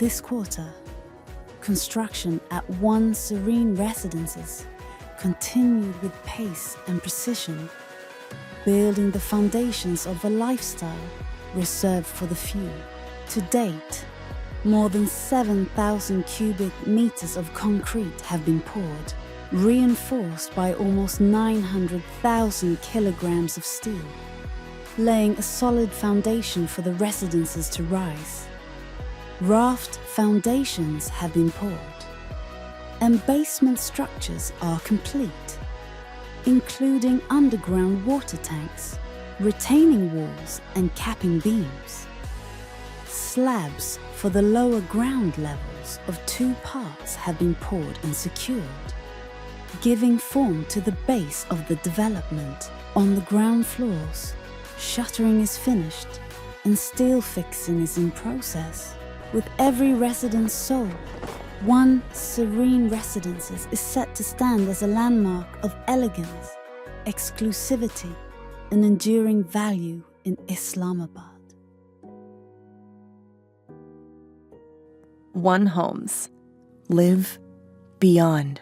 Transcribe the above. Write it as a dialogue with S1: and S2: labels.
S1: This quarter, construction at One Serene Residences continued with pace and precision, building the foundations of a lifestyle reserved for the few. To date, more than 7,000 cubic meters of concrete have been poured, reinforced by almost 900,000 kilograms of steel, laying a solid foundation for the residences to rise. Raft foundations have been poured, and basement structures are complete, including underground water tanks, retaining walls and capping beams. Slabs for the lower ground levels of 2 parts have been poured and secured, giving form to the base of the development. On the ground floors, shuttering is finished and steel fixing is in process. With every residence sold, One Serene Residences is set to stand as a landmark of elegance, exclusivity, and enduring value in Islamabad.
S2: One Homes. Live beyond.